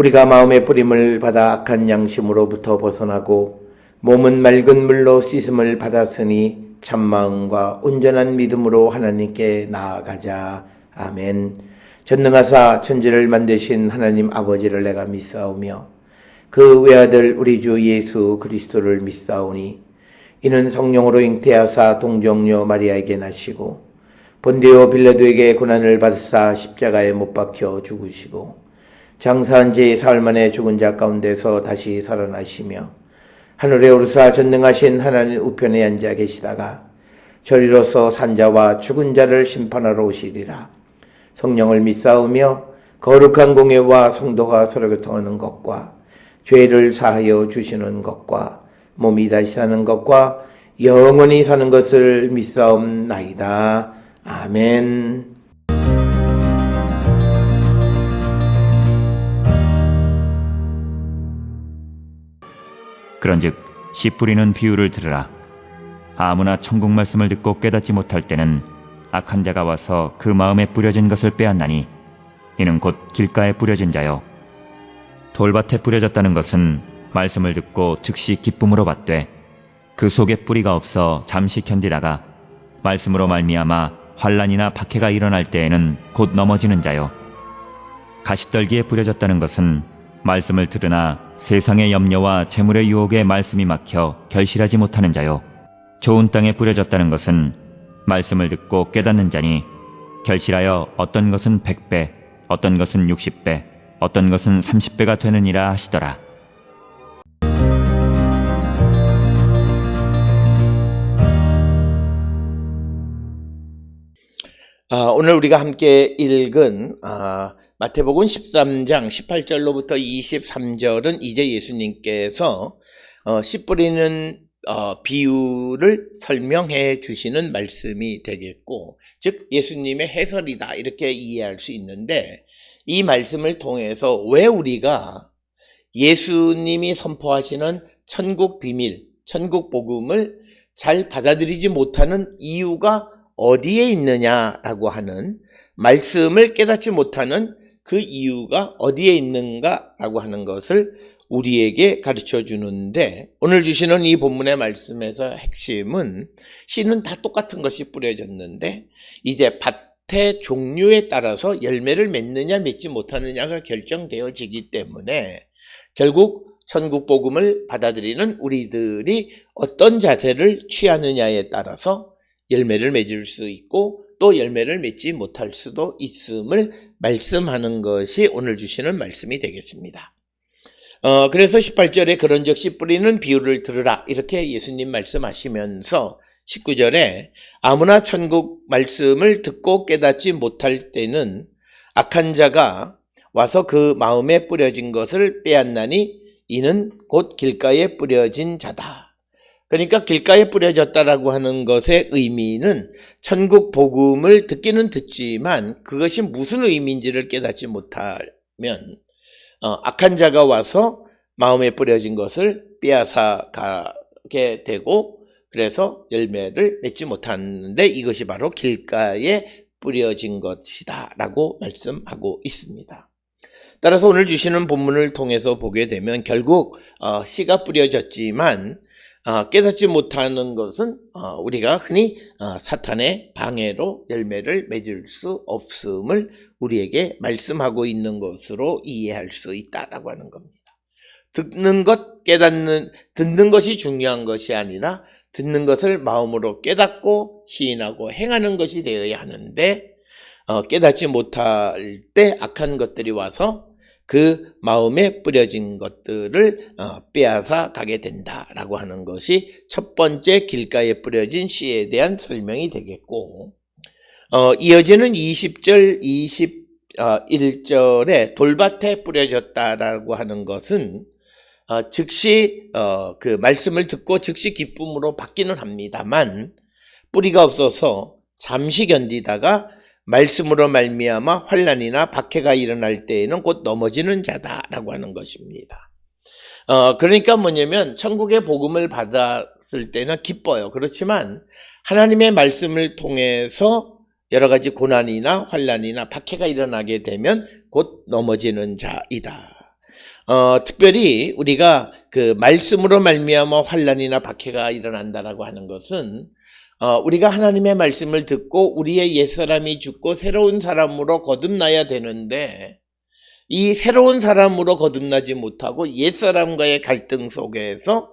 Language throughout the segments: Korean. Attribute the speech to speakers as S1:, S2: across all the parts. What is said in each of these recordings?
S1: 우리가 마음의 뿌림을 받아 악한 양심으로부터 벗어나고 몸은 맑은 물로 씻음을 받았으니 참마음과 온전한 믿음으로 하나님께 나아가자. 아멘. 전능하사 천지를 만드신 하나님 아버지를 내가 믿사오며 그 외아들 우리 주 예수 그리스도를 믿사오니 이는 성령으로 잉태하사 동정녀 마리아에게 나시고 본디오 빌라도에게 고난을 받으사 십자가에 못 박혀 죽으시고 장사한 지 사흘 만에 죽은 자 가운데서 다시 살아나시며 하늘에 오르사 전능하신 하나님 우편에 앉아 계시다가 저리로서 산자와 죽은 자를 심판하러 오시리라. 성령을 믿사오며 거룩한 공예와 성도가 서로 교통하는 것과 죄를 사하여 주시는 것과 몸이 다시 사는 것과 영원히 사는 것을 믿사옵나이다. 아멘.
S2: 그런즉 씨 뿌리는 비유를 들으라. 아무나 천국 말씀을 듣고 깨닫지 못할 때는 악한 자가 와서 그 마음에 뿌려진 것을 빼앗나니 이는 곧 길가에 뿌려진 자요. 돌밭에 뿌려졌다는 것은 말씀을 듣고 즉시 기쁨으로 받되 그 속에 뿌리가 없어 잠시 견디다가 말씀으로 말미암아 환난이나 박해가 일어날 때에는 곧 넘어지는 자요. 가시떨기에 뿌려졌다는 것은 말씀을 들으나 세상의 염려와 재물의 유혹에 말씀이 막혀 결실하지 못하는 자요. 좋은 땅에 뿌려졌다는 것은 말씀을 듣고 깨닫는 자니 결실하여 어떤 것은 100배, 어떤 것은 60배, 어떤 것은 30배가 되느니라 하시더라.
S1: 오늘 우리가 함께 읽은 마태복음 13장 18절로부터 23절은 이제 예수님께서 씨 뿌리는 비유를 설명해 주시는 말씀이 되겠고, 즉 예수님의 해설이다 이렇게 이해할 수 있는데, 이 말씀을 통해서 왜 우리가 예수님이 선포하시는 천국 비밀, 천국 복음을 잘 받아들이지 못하는 이유가 어디에 있느냐라고 하는, 말씀을 깨닫지 못하는 그 이유가 어디에 있는가라고 하는 것을 우리에게 가르쳐 주는데, 오늘 주시는 이 본문의 말씀에서 핵심은 씨는 다 똑같은 것이 뿌려졌는데 이제 밭의 종류에 따라서 열매를 맺느냐 맺지 못하느냐가 결정되어지기 때문에 결국 천국 복음을 받아들이는 우리들이 어떤 자세를 취하느냐에 따라서 열매를 맺을 수 있고 또 열매를 맺지 못할 수도 있음을 말씀하는 것이 오늘 주시는 말씀이 되겠습니다. 그래서 18절에 그런즉 씨 뿌리는 비유를 들으라 이렇게 예수님 말씀하시면서 19절에 아무나 천국 말씀을 듣고 깨닫지 못할 때는 악한 자가 와서 그 마음에 뿌려진 것을 빼앗나니 이는 곧 길가에 뿌려진 자다. 그러니까 길가에 뿌려졌다라고 하는 것의 의미는 천국 복음을 듣기는 듣지만 그것이 무슨 의미인지를 깨닫지 못하면 악한 자가 와서 마음에 뿌려진 것을 빼앗아 가게 되고 그래서 열매를 맺지 못하는데 이것이 바로 길가에 뿌려진 것이다 라고 말씀하고 있습니다. 따라서 오늘 주시는 본문을 통해서 보게 되면 결국 씨가 뿌려졌지만 깨닫지 못하는 것은 우리가 흔히 사탄의 방해로 열매를 맺을 수 없음을 우리에게 말씀하고 있는 것으로 이해할 수 있다라고 하는 겁니다. 듣는 것이 중요한 것이 아니라 듣는 것을 마음으로 깨닫고 시인하고 행하는 것이 되어야 하는데 깨닫지 못할 때 악한 것들이 와서 그 마음에 뿌려진 것들을 빼앗아 가게 된다라고 하는 것이 첫 번째 길가에 뿌려진 씨에 대한 설명이 되겠고, 이어지는 20절, 21절에 돌밭에 뿌려졌다라고 하는 것은 즉시 그 말씀을 듣고 즉시 기쁨으로 받기는 합니다만 뿌리가 없어서 잠시 견디다가 말씀으로 말미암아 환난이나 박해가 일어날 때에는 곧 넘어지는 자다라고 하는 것입니다. 그러니까 뭐냐면 천국의 복음을 받았을 때는 기뻐요. 그렇지만 하나님의 말씀을 통해서 여러 가지 고난이나 환난이나 박해가 일어나게 되면 곧 넘어지는 자이다. 특별히 우리가 그 말씀으로 말미암아 환난이나 박해가 일어난다라고 하는 것은 우리가 하나님의 말씀을 듣고 우리의 옛사람이 죽고 새로운 사람으로 거듭나야 되는데 이 새로운 사람으로 거듭나지 못하고 옛사람과의 갈등 속에서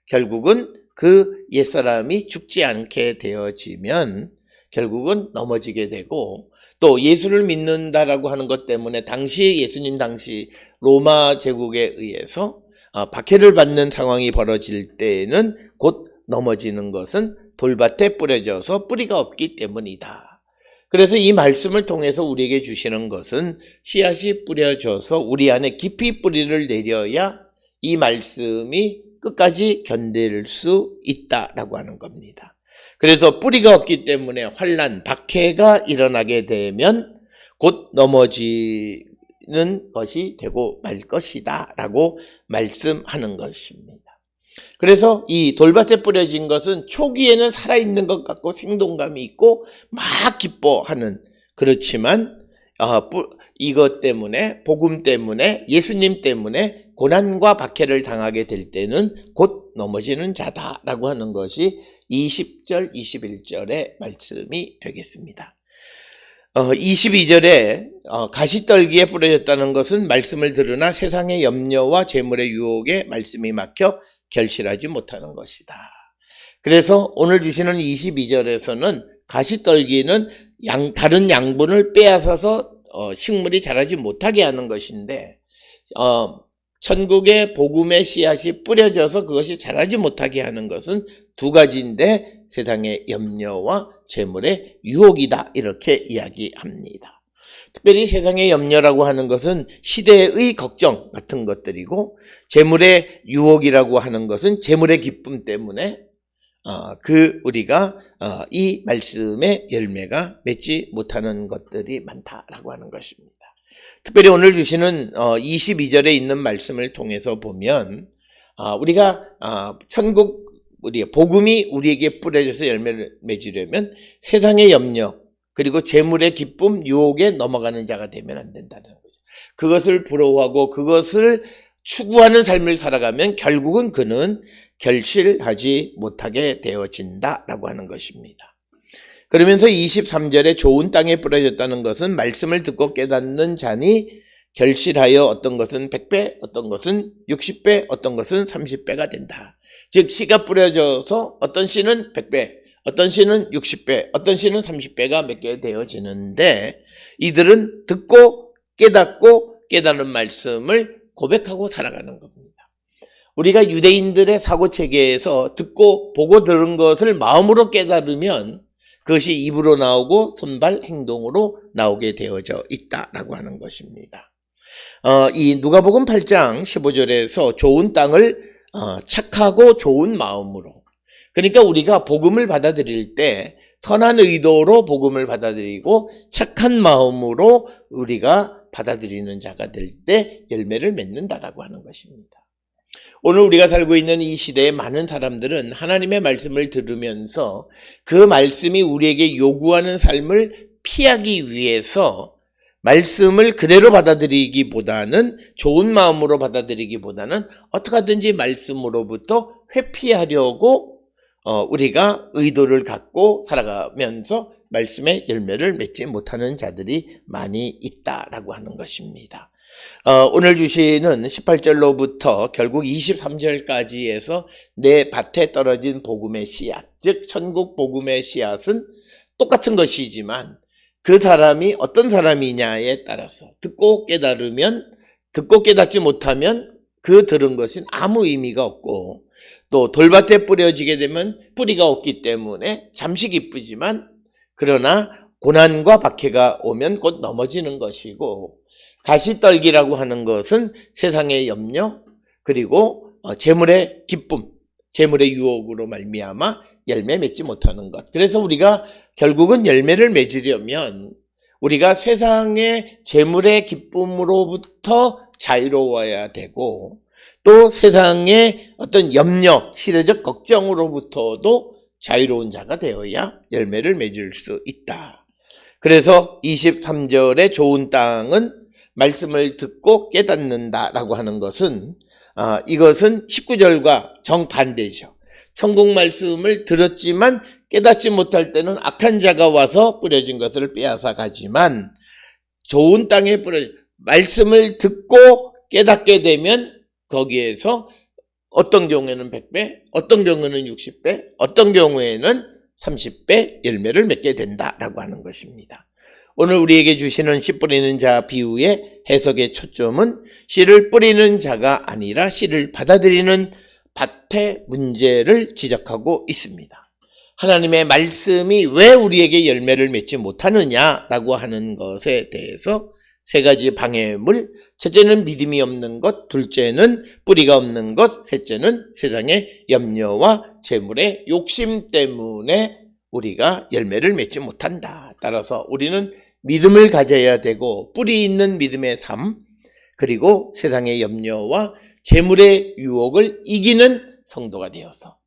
S1: 결국은 그 옛사람이 죽지 않게 되어지면 결국은 넘어지게 되고 또 예수를 믿는다라고 하는 것 때문에 당시 예수님 당시 로마 제국에 의해서 박해를 받는 상황이 벌어질 때에는 곧 넘어지는 것은 돌밭에 뿌려져서 뿌리가 없기 때문이다. 그래서 이 말씀을 통해서 우리에게 주시는 것은 씨앗이 뿌려져서 우리 안에 깊이 뿌리를 내려야 이 말씀이 끝까지 견딜 수 있다라고 하는 겁니다. 그래서 뿌리가 없기 때문에 환난, 박해가 일어나게 되면 곧 넘어지는 것이 되고 말 것이다 라고 말씀하는 것입니다. 그래서 이 돌밭에 뿌려진 것은 초기에는 살아있는 것 같고 생동감이 있고 막 기뻐하는, 그렇지만 이것 때문에, 복음 때문에, 예수님 때문에 고난과 박해를 당하게 될 때는 곧 넘어지는 자다라고 하는 것이 20절, 21절의 말씀이 되겠습니다. 22절에 가시떨기에 뿌려졌다는 것은 말씀을 들으나 세상의 염려와 재물의 유혹에 말씀이 막혀 결실하지 못하는 것이다. 그래서 오늘 주시는 22절에서는 가시떨기는 다른 양분을 빼앗아서 식물이 자라지 못하게 하는 것인데 천국의 복음의 씨앗이 뿌려져서 그것이 자라지 못하게 하는 것은 두 가지인데 세상의 염려와 재물의 유혹이다, 이렇게 이야기합니다. 특별히 세상의 염려라고 하는 것은 시대의 걱정 같은 것들이고 재물의 유혹이라고 하는 것은 재물의 기쁨 때문에 우리가 이 말씀의 열매가 맺지 못하는 것들이 많다라고 하는 것입니다. 특별히 오늘 주시는 22절에 있는 말씀을 통해서 보면 우리가 우리의 복음이 우리에게 뿌려져서 열매를 맺으려면 세상의 염려 그리고 재물의 기쁨, 유혹에 넘어가는 자가 되면 안 된다는 거죠. 그것을 부러워하고 그것을 추구하는 삶을 살아가면 결국은 그는 결실하지 못하게 되어진다라고 하는 것입니다. 그러면서 23절에 좋은 땅에 뿌려졌다는 것은 말씀을 듣고 깨닫는 자니 결실하여 어떤 것은 100배, 어떤 것은 60배, 어떤 것은 30배가 된다. 즉 씨가 뿌려져서 어떤 씨는 100배, 어떤 씨는 60배, 어떤 씨는 30배가 맺게 되어지는데 이들은 듣고 깨닫고 깨달은 말씀을 고백하고 살아가는 겁니다. 우리가 유대인들의 사고체계에서 듣고 보고 들은 것을 마음으로 깨달으면 그것이 입으로 나오고 손발 행동으로 나오게 되어져 있다라고 하는 것입니다. 이 누가복음 8장 15절에서 좋은 땅을 착하고 좋은 마음으로, 그러니까 우리가 복음을 받아들일 때 선한 의도로 복음을 받아들이고 착한 마음으로 우리가 받아들이는 자가 될 때 열매를 맺는다라고 하는 것입니다. 오늘 우리가 살고 있는 이 시대에 많은 사람들은 하나님의 말씀을 들으면서 그 말씀이 우리에게 요구하는 삶을 피하기 위해서 말씀을 그대로 받아들이기보다는, 좋은 마음으로 받아들이기보다는 어떻게 하든지 말씀으로부터 회피하려고 우리가 의도를 갖고 살아가면서 말씀의 열매를 맺지 못하는 자들이 많이 있다라고 하는 것입니다. 오늘 주시는 18절로부터 결국 23절까지에서 내 밭에 떨어진 복음의 씨앗, 즉 천국 복음의 씨앗은 똑같은 것이지만 그 사람이 어떤 사람이냐에 따라서 듣고 깨달으면, 듣고 깨닫지 못하면 그 들은 것은 아무 의미가 없고, 또 돌밭에 뿌려지게 되면 뿌리가 없기 때문에 잠시 기쁘지만 그러나 고난과 박해가 오면 곧 넘어지는 것이고, 가시떨기라고 하는 것은 세상의 염려 그리고 재물의 기쁨, 재물의 유혹으로 말미암아 열매 맺지 못하는 것. 그래서 우리가 결국은 열매를 맺으려면 우리가 세상의 재물의 기쁨으로부터 자유로워야 되고, 또 세상의 어떤 염려, 시대적 걱정으로부터도 자유로운 자가 되어야 열매를 맺을 수 있다. 그래서 23절의 좋은 땅은 말씀을 듣고 깨닫는다라고 하는 것은 이것은 19절과 정반대죠. 천국 말씀을 들었지만 깨닫지 못할 때는 악한 자가 와서 뿌려진 것을 빼앗아 가지만 좋은 땅에 말씀을 듣고 깨닫게 되면 거기에서 어떤 경우에는 100배, 어떤 경우에는 60배, 어떤 경우에는 30배 열매를 맺게 된다라고 하는 것입니다. 오늘 우리에게 주시는 씨 뿌리는 자 비유의 해석의 초점은 씨를 뿌리는 자가 아니라 씨를 받아들이는 밭의 문제를 지적하고 있습니다. 하나님의 말씀이 왜 우리에게 열매를 맺지 못하느냐라고 하는 것에 대해서 세 가지 방해물, 첫째는 믿음이 없는 것, 둘째는 뿌리가 없는 것, 셋째는 세상의 염려와 재물의 욕심 때문에 우리가 열매를 맺지 못한다. 따라서 우리는 믿음을 가져야 되고 뿌리 있는 믿음의 삶, 그리고 세상의 염려와 재물의 유혹을 이기는 성도가 되어서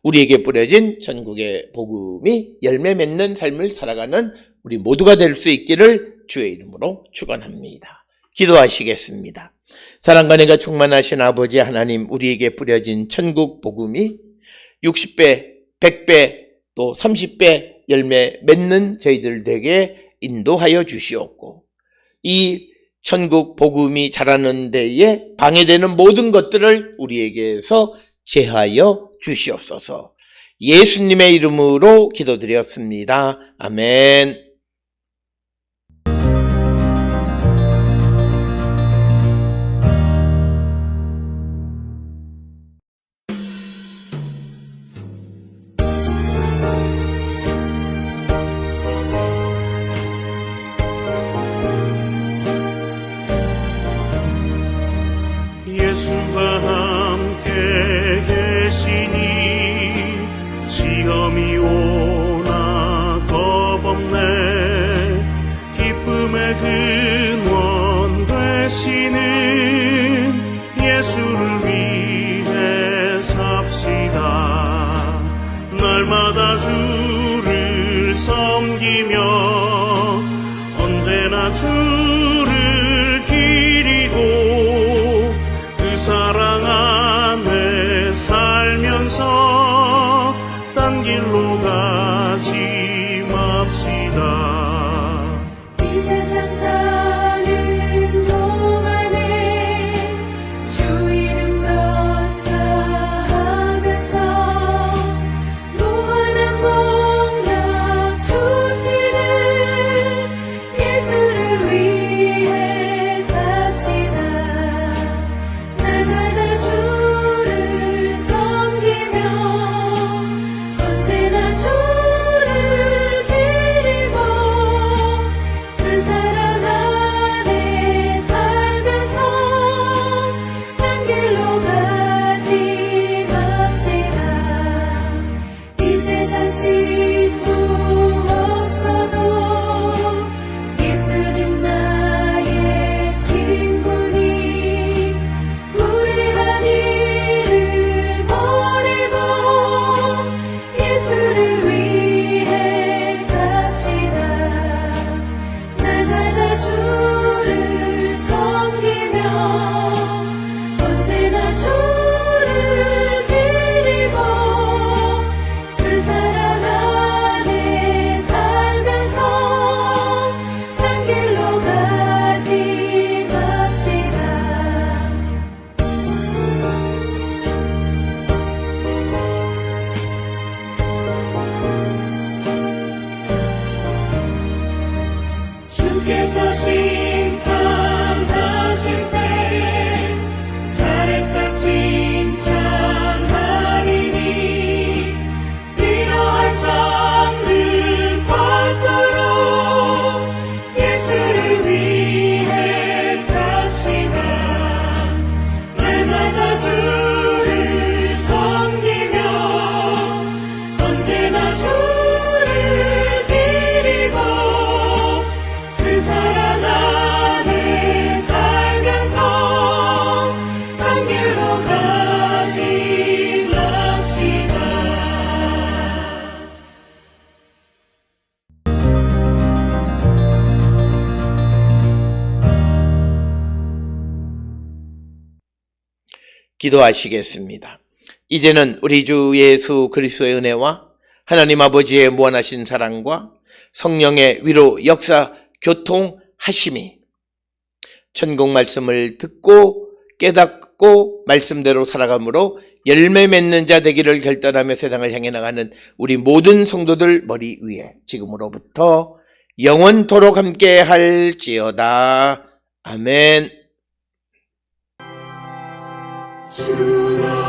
S1: 우리에게 뿌려진 천국의 복음이 열매 맺는 삶을 살아가는 우리 모두가 될 수 있기를 주의 이름으로 축원합니다. 기도하시겠습니다. 사랑과 은혜가 충만하신 아버지 하나님, 우리에게 뿌려진 천국 복음이 60배, 100배, 또 30배 열매 맺는 저희들 되게 인도하여 주시옵고, 이 천국 복음이 자라는 데에 방해되는 모든 것들을 우리에게서 제하여 주시옵소서. 예수님의 이름으로 기도드렸습니다. 아멘.
S3: 예수가 함께 계시니 시험이 오나 겁없네. 기쁨의 근원 되시는 예수를 위해 삽시다. 날마다 주를 섬기며 언제나 주를 기리고 그 사랑 안에 살면서 딴 길로 가지 맙시다.
S4: 이 세상 사는 동안에 주 이름 전파하면서 무한한 복락 주시는 예수를 위해 삽시다. 날마다 주를 섬기며 언제나
S1: 기도하시겠습니다. 이제는 우리 주 예수 그리스도의 은혜와 하나님 아버지의 무한하신 사랑과 성령의 위로 역사 교통하심이 천국 말씀을 듣고 깨닫고 말씀대로 살아감으로 열매 맺는 자 되기를 결단하며 세상을 향해 나가는 우리 모든 성도들 머리 위에 지금으로부터 영원토록 함께 할지어다. 아멘.
S4: 주로